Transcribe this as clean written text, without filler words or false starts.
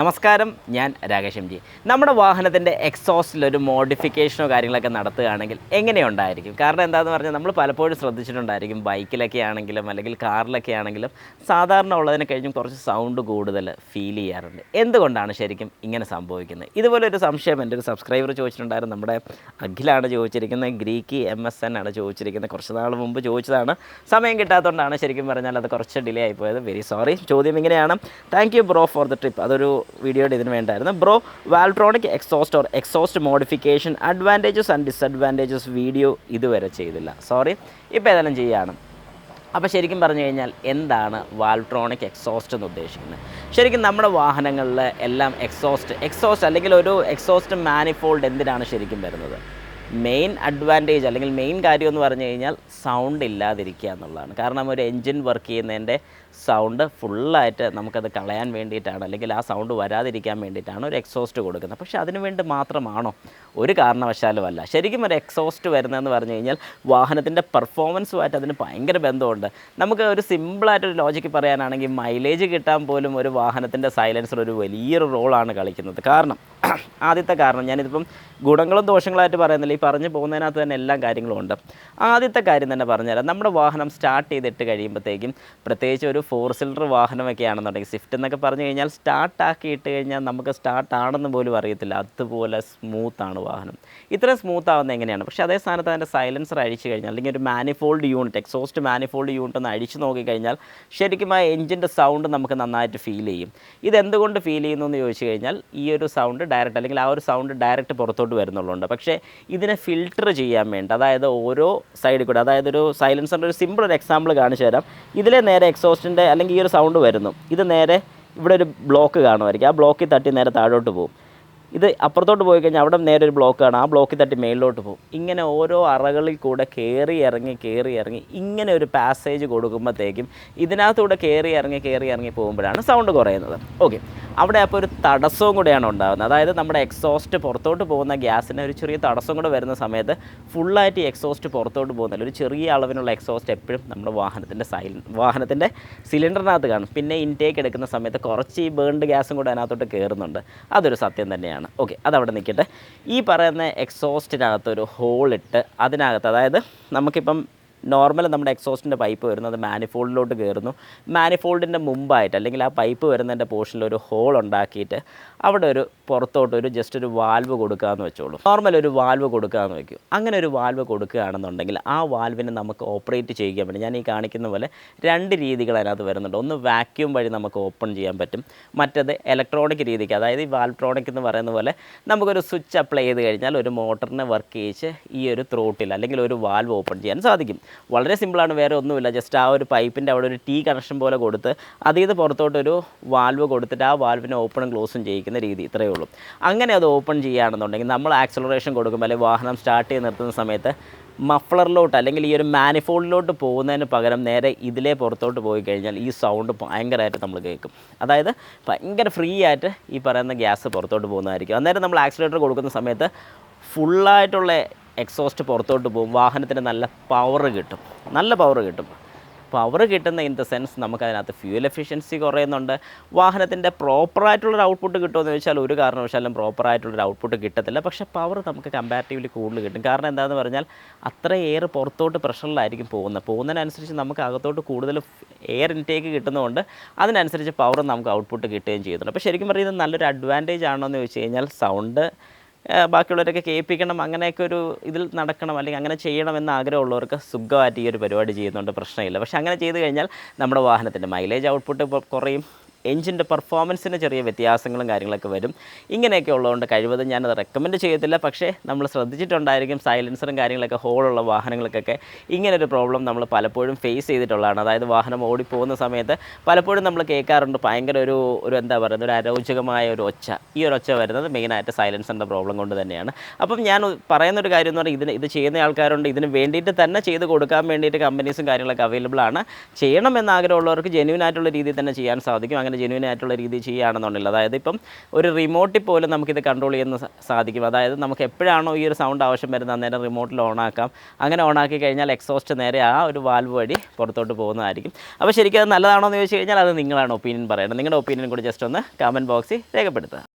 നമസ്കാരം, ഞാൻ Rakesh M G. നമ്മുടെ വാഹനത്തിൻ്റെ എക്സോസ്റ്റിലൊരു മോഡിഫിക്കേഷനോ കാര്യങ്ങളൊക്കെ നടത്തുകയാണെങ്കിൽ എങ്ങനെയുണ്ടായിരിക്കും? കാരണം എന്താണെന്ന് പറഞ്ഞാൽ നമ്മൾ പലപ്പോഴും ശ്രദ്ധിച്ചിട്ടുണ്ടായിരിക്കും, ബൈക്കിലൊക്കെ ആണെങ്കിലും അല്ലെങ്കിൽ കാറിലൊക്കെ ആണെങ്കിലും സാധാരണ ഉള്ളതിനെ കഴിഞ്ഞും കുറച്ച് സൗണ്ട് കൂടുതൽ ഫീൽ ചെയ്യാറുണ്ട്. എന്തുകൊണ്ടാണ് ശരിക്കും ഇങ്ങനെ സംഭവിക്കുന്നത്? ഇതുപോലൊരു സംശയം എൻ്റെ ഒരു സബ്സ്ക്രൈബർ ചോദിച്ചിട്ടുണ്ടായിരുന്നു. നമ്മുടെ അഖിലാണ് ചോദിച്ചിരിക്കുന്നത്, ഗ്രീക്കി MSN ആണ് ചോദിച്ചിരിക്കുന്നത്. കുറച്ച് നാൾ മുമ്പ് ചോദിച്ചതാണ്, സമയം കിട്ടാത്തതുകൊണ്ടാണ് ശരിക്കും പറഞ്ഞാൽ അത് കുറച്ച് ഡിലേ ആയിപ്പോയത്. Very sorry. ചോദ്യം ഇങ്ങനെയാണ്: thank you bro for the trip. അതൊരു വീഡിയോയുടെ ഇതിന് വേണ്ടായിരുന്നു. Bro, Valtronic exhaust or exhaust modification advantages and disadvantages video ഇതുവരെ ചെയ്തില്ല. സോറി, ഇപ്പോൾ ഏതായാലും ചെയ്യുകയാണ്. അപ്പോൾ ശരിക്കും പറഞ്ഞു കഴിഞ്ഞാൽ എന്താണ് വാൽട്രോണിക് എക്സോസ്റ്റ് എന്ന് ഉദ്ദേശിക്കുന്നത്? ശരിക്കും നമ്മുടെ വാഹനങ്ങളിൽ എല്ലാം എക്സോസ്റ്റ് അല്ലെങ്കിൽ ഒരു എക്സോസ്റ്റ് മാനിഫോൾഡ് എന്തിനാണ് ശരിക്കും വരുന്നത്? മെയിൻ അഡ്വാൻറ്റേജ് അല്ലെങ്കിൽ മെയിൻ കാര്യം എന്ന് പറഞ്ഞു കഴിഞ്ഞാൽ സൗണ്ട് ഇല്ലാതിരിക്കുക എന്നുള്ളതാണ്. കാരണം ഒരു എൻജിൻ വർക്ക് ചെയ്യുന്നതിൻ്റെ സൗണ്ട് ഫുള്ളായിട്ട് നമുക്കത് കളയാൻ വേണ്ടിയിട്ടാണ്, അല്ലെങ്കിൽ ആ സൗണ്ട് വരാതിരിക്കാൻ വേണ്ടിയിട്ടാണ് ഒരു എക്സോസ്റ്റ് കൊടുക്കുന്നത്. പക്ഷേ അതിനു വേണ്ടി മാത്രമാണോ? ഒരു കാരണവശാലും അല്ല. ശരിക്കും ഒരു എക്സോസ്റ്റ് വരുന്നതെന്ന് പറഞ്ഞു കഴിഞ്ഞാൽ വാഹനത്തിൻ്റെ പെർഫോമൻസുമായിട്ട് അതിന് ഭയങ്കര ബന്ധമുണ്ട്. നമുക്ക് ഒരു സിമ്പിളായിട്ടൊരു ലോജിക്ക് പറയാനാണെങ്കിൽ മൈലേജ് കിട്ടാൻ പോലും ഒരു വാഹനത്തിൻ്റെ സൈലൻസർ ഒരു വലിയൊരു റോളാണ് കളിക്കുന്നത്. കാരണം ആദ്യത്തെ കാരണം, ഞാനിതിപ്പം ഗുണങ്ങളും ദോഷങ്ങളായിട്ട് പറയുന്നില്ല, ഈ പറഞ്ഞു പോകുന്നതിനകത്ത് തന്നെ എല്ലാ കാര്യങ്ങളും ഉണ്ട്. ആദ്യത്തെ കാര്യം തന്നെ പറഞ്ഞുതരാം. നമ്മുടെ വാഹനം സ്റ്റാർട്ട് ചെയ്തിട്ട് കഴിയുമ്പോഴത്തേക്കും, പ്രത്യേകിച്ച് ഒരു 4 സിലിണ്ടർ വാഹനമൊക്കെ ആണെന്നുണ്ടെങ്കിൽ, സ്വിഫ്റ്റ് എന്നൊക്കെ പറഞ്ഞു കഴിഞ്ഞാൽ സ്റ്റാർട്ടാക്കി ഇട്ട് കഴിഞ്ഞാൽ നമുക്ക് സ്റ്റാർട്ടാണെന്ന് പോലും അറിയത്തില്ല, അതുപോലെ സ്മൂത്താണ് വാഹനം. ഇത്രയും സ്മൂത്ത് ആവുന്നത് എങ്ങനെയാണ്? പക്ഷേ അതേ സ്ഥാനത്ത് അതിൻ്റെ സൈലൻസർ അഴിച്ചു കഴിഞ്ഞാൽ, അല്ലെങ്കിൽ ഒരു manifold unit, exhaust manifold unit ഒന്ന് അഴിച്ചു നോക്കിക്കഴിഞ്ഞാൽ ശരിക്കും ആ എഞ്ചിൻ്റെ സൗണ്ട് നമുക്ക് നന്നായിട്ട് ഫീൽ ചെയ്യും. ഇതെന്തുകൊണ്ട് ഫീൽ ചെയ്യുന്നു എന്ന് ചോദിച്ചു കഴിഞ്ഞാൽ, ഈ ഒരു സൗണ്ട് ഡയറക്റ്റ്, അല്ലെങ്കിൽ ആ ഒരു സൗണ്ട് ഡയറക്റ്റ് പുറത്തോട്ട് വരുന്നുള്ളതുണ്ട്. പക്ഷേ ഇതിനെ ഫിൽട്ടർ ചെയ്യാൻ വേണ്ടി, അതായത് ഓരോ സൈഡിൽ കൂടെ, അതായത് ഒരു സൈലൻസറിൻ്റെ ഒരു സിമ്പിൾ ഒരു എക്സാമ്പിൾ കാണിച്ചു തരാം. ഇതിലെ നേരെ എക്സോസ്റ്റിൻ്റെ അല്ലെങ്കിൽ ഈ ഒരു സൗണ്ട് വരുന്നു, ഇത് നേരെ ഇവിടെ ഒരു ബ്ലോക്ക് കാണുമായിരിക്കും, ആ ബ്ലോക്കിൽ തട്ടി നേരെ താഴോട്ട് പോകും. ഇത് അപ്പുറത്തോട്ട് പോയി കഴിഞ്ഞാൽ അവിടെ നേരെ ഒരു ബ്ലോക്കാണ്, ആ ബ്ലോക്കിൽ തട്ടി മേളിലോട്ട് പോകും. ഇങ്ങനെ ഓരോ അറകളിൽ കൂടെ കയറി ഇറങ്ങി ഇങ്ങനെ ഒരു പാസേജ് കൊടുക്കുമ്പോഴത്തേക്കും ഇതിനകത്തൂടെ കയറി ഇറങ്ങി പോകുമ്പോഴാണ് സൗണ്ട് കുറയുന്നത്. ഓക്കെ, അവിടെ അപ്പോൾ ഒരു തടസ്സവും കൂടെയാണ് ഉണ്ടാകുന്നത്. അതായത് നമ്മുടെ എക്സോസ്റ്റ് പുറത്തോട്ട് പോകുന്ന ഗ്യാസിന് ഒരു ചെറിയ തടസ്സം കൂടെ വരുന്ന സമയത്ത് ഫുള്ളായിട്ട് എക്സോസ്റ്റ് പുറത്തോട്ട് പോകുന്നില്ല. ഒരു ചെറിയ അളവിനുള്ള എക്സോസ്റ്റ് എപ്പോഴും നമ്മുടെ വാഹനത്തിൻ്റെ സിലിണ്ടറിനകത്ത് കാണും. പിന്നെ ഇൻടേക്ക് എടുക്കുന്ന സമയത്ത് കുറച്ച് ഈ ബേൺഡ് ഗ്യാസും കൂടെ അതിനകത്തോട്ട് കയറുന്നുണ്ട്. അതൊരു സത്യം തന്നെയാണ്. ഓക്കെ, അതവിടെ നിൽക്കട്ടെ. ഈ പറയുന്ന എക്സോസ്റ്റിനകത്തൊരു ഹോളിട്ട് അതിനകത്ത്, അതായത് നമുക്കിപ്പം നോർമൽ നമ്മുടെ എക്സോസ്റ്റിൻ്റെ പൈപ്പ് വരുന്നത് മാനിഫോൾഡിലോട്ട് കയറുന്നു. മാനിഫോൾഡിൻ്റെ മുമ്പായിട്ട്, അല്ലെങ്കിൽ ആ പൈപ്പ് വരുന്നതിൻ്റെ പോർഷനിൽ ഒരു ഹോൾ ഉണ്ടാക്കിയിട്ട് അവിടെ ഒരു പുറത്തോട്ട് ഒരു ജസ്റ്റ് ഒരു വാൽവ് കൊടുക്കുകയെന്ന് വെച്ചോളൂ. നോർമൽ ഒരു വാൽവ് കൊടുക്കുകയെന്ന് വയ്ക്കും. അങ്ങനെ ഒരു വാൽവ് കൊടുക്കുകയാണെന്നുണ്ടെങ്കിൽ ആ വാൽവിനെ നമുക്ക് ഓപ്പറേറ്റ് ചെയ്യാൻ പറ്റും. ഞാൻ ഈ കാണിക്കുന്ന പോലെ 2 രീതികൾ അതിനകത്ത് വരുന്നുണ്ട്. ഒന്ന് വാക്യൂം വഴി നമുക്ക് ഓപ്പൺ ചെയ്യാൻ പറ്റും, മറ്റത് ഇലക്ട്രോണിക് രീതിക്ക്, അതായത് ഈ വാൽട്രോണിക് എന്ന് പറയുന്ന പോലെ നമുക്കൊരു സ്വിച്ച് അപ്ലൈ ചെയ്ത് കഴിഞ്ഞാൽ ഒരു മോട്ടറിനെ വർക്ക് ചെയ്യിച്ച് ഈ ഒരു ത്രോട്ടിൽ അല്ലെങ്കിൽ ഒരു വാൽവ് ഓപ്പൺ ചെയ്യാൻ സാധിക്കും. വളരെ സിമ്പിളാണ്, വേറെ ഒന്നുമില്ല. ജസ്റ്റ് ആ ഒരു പൈപ്പിൻ്റെ അവിടെ ഒരു T കണക്ഷൻ പോലെ കൊടുത്ത് അതിൽ നിന്ന് പുറത്തോട്ടൊരു വാൽവ് കൊടുത്തിട്ട് ആ വാൽവിനെ ഓപ്പണും ക്ലോസും ചെയ്യിക്കുന്ന രീതി, ഇത്രയേ ഉള്ളൂ. അങ്ങനെ അത് ഓപ്പൺ ചെയ്യുകയാണെന്നുണ്ടെങ്കിൽ നമ്മൾ ആക്സലറേഷൻ കൊടുക്കുമ്പോൾ, അല്ലെങ്കിൽ വാഹനം സ്റ്റാർട്ട് ചെയ്ത് നിർത്തുന്ന സമയത്ത് മഫ്ലറിലോട്ട് അല്ലെങ്കിൽ ഈ ഒരു മാനിഫോൾഡിലോട്ട് പോകുന്നതിന് പകരം നേരെ ഇതിലേ പുറത്തോട്ട് പോയി കഴിഞ്ഞാൽ ഈ സൗണ്ട് ഭയങ്കരമായിട്ട് നമ്മൾ കേൾക്കും. അതായത് ഭയങ്കര ഫ്രീ ആയിട്ട് ഈ പറയുന്ന ഗ്യാസ് പുറത്തോട്ട് പോകുന്നതായിരിക്കും. അന്നേരം നമ്മൾ ആക്സിലേറ്റർ കൊടുക്കുന്ന സമയത്ത് ഫുള്ളായിട്ടുള്ള എക്സോസ്റ്റ് പുറത്തോട്ട് പോകും. വാഹനത്തിന് നല്ല പവർ കിട്ടും. പവർ കിട്ടുന്ന ഇൻ ദ സെൻസ് നമുക്കതിനകത്ത് ഫ്യൂൽ എഫിഷ്യൻസി കുറയുന്നുണ്ട്. വാഹനത്തിൻ്റെ പ്രോപ്പറായിട്ടുള്ളൊരു ഔട്ട്പുട്ട് കിട്ടുമെന്ന് ചോദിച്ചാൽ ഒരു കാരണവശാലും പ്രോപ്പറായിട്ടുള്ളൊരു ഔട്ട്പുട്ട് കിട്ടത്തില്ല. പക്ഷേ പവർ നമുക്ക് കമ്പാരിറ്റീവ്ലി കൂടുതൽ കിട്ടും. കാരണം എന്താണെന്ന് പറഞ്ഞാൽ അത്ര എയർ പുറത്തോട്ട് പ്രഷറിലായിരിക്കും പോകുന്നതിനനുസരിച്ച് നമുക്ക് അകത്തോട്ട് കൂടുതൽ എയർ ഇൻടേക്ക് കിട്ടുന്നതുകൊണ്ട് അതിനനുസരിച്ച് പവർ നമുക്ക് ഔട്ട്പുട്ട് കിട്ടുകയും ചെയ്യുന്നുണ്ട്. അപ്പോൾ ശരിക്കും പറയുന്നത് നല്ലൊരു അഡ്വാൻറ്റേജ് ആണോ എന്ന് ചോദിച്ചു കഴിഞ്ഞാൽ, സൗണ്ട് ബാക്കിയുള്ളവരൊക്കെ കേൾപ്പിക്കണം, അങ്ങനെയൊക്കെ ഒരു ഇതിൽ നടക്കണം, അല്ലെങ്കിൽ അങ്ങനെ ചെയ്യണമെന്ന് ആഗ്രഹമുള്ളവർക്ക് സുഖമായിട്ട് ഈ ഒരു പരിപാടി ചെയ്യുന്നുണ്ട്, പ്രശ്നമില്ല. പക്ഷേ അങ്ങനെ ചെയ്ത് കഴിഞ്ഞാൽ നമ്മുടെ വാഹനത്തിൻ്റെ മൈലേജ് ഔട്ട്പുട്ട് കുറയും, എഞ്ചിൻ്റെ പെർഫോമൻസിന് ചെറിയ വ്യത്യാസങ്ങളും കാര്യങ്ങളൊക്കെ വരും. ഇങ്ങനെയൊക്കെ ഉള്ളതുകൊണ്ട് കഴിവതും ഞാനത് റെക്കമെൻഡ് ചെയ്യത്തില്ല. പക്ഷേ നമ്മൾ ശ്രദ്ധിച്ചിട്ടുണ്ടായിരിക്കും, സൈലൻസറും കാര്യങ്ങളൊക്കെ ഹോളുള്ള വാഹനങ്ങൾക്കൊക്കെ ഇങ്ങനൊരു പ്രോബ്ലം നമ്മൾ പലപ്പോഴും ഫേസ് ചെയ്തിട്ടുള്ളതാണ്. അതായത് വാഹനം ഓടിപ്പോകുന്ന സമയത്ത് പലപ്പോഴും നമ്മൾ കേൾക്കാറുണ്ട് ഭയങ്കര ഒരു എന്താ പറയുന്നത്, ഒരു അരോചകമായ ഒരു ഒച്ച. ഈ ഒരു ഒച്ച വരുന്നത് മെയിനായിട്ട് സൈലൻസറിൻ്റെ പ്രോബ്ലം കൊണ്ട് തന്നെയാണ്. അപ്പം ഞാൻ പറയുന്നൊരു കാര്യം എന്ന് പറഞ്ഞാൽ, ഇത് ചെയ്യുന്ന ആൾക്കാരുണ്ട്, ഇതിന് വേണ്ടിയിട്ട് തന്നെ ചെയ്ത് കൊടുക്കാൻ വേണ്ടിയിട്ട് കമ്പനീസും കാര്യങ്ങളൊക്കെ അവൈലബിൾ ആണ്. ചെയ്യണമെന്ന് ആഗ്രഹമുള്ളവർക്ക് ജെന്യൂൻ ആയിട്ടുള്ള രീതിയിൽ തന്നെ ചെയ്യാൻ സാധിക്കും. അങ്ങനെ ജെന്യുവൻ ആയിട്ടുള്ള രീതിയിൽ ചെയ്യുകയാണെന്നുണ്ടെങ്കിൽ, അതായത് ഇപ്പം ഒരു റിമോട്ടിൽ പോലും നമുക്കിത് കൺട്രോൾ ചെയ്യുന്ന സാധിക്കും. അതായത് നമുക്ക് എപ്പോഴാണോ ഈ ഒരു സൗണ്ട് ആവശ്യം വരുന്നത് അന്നേരം റിമോട്ടിൽ ഓണാക്കാം. അങ്ങനെ ഓണാക്കി കഴിഞ്ഞാൽ എക്സോസ്റ്റ് നേരെ ആ ഒരു വാൽവ് വഴി പുറത്തോട്ട് പോകുന്നതായിരിക്കും. അപ്പോൾ ശരിക്കും അത് നല്ലതാണോ എന്ന് ചോദിച്ചു കഴിഞ്ഞാൽ അത് നിങ്ങളാണ് ഒപ്പീനിയൻ പറയേണ്ടത്. നിങ്ങളുടെ ഒപ്പീനിയൻ കൂടി ജസ്റ്റ് ഒന്ന് കമൻറ്റ് ബോക്സിൽ രേഖപ്പെടുത്തുക.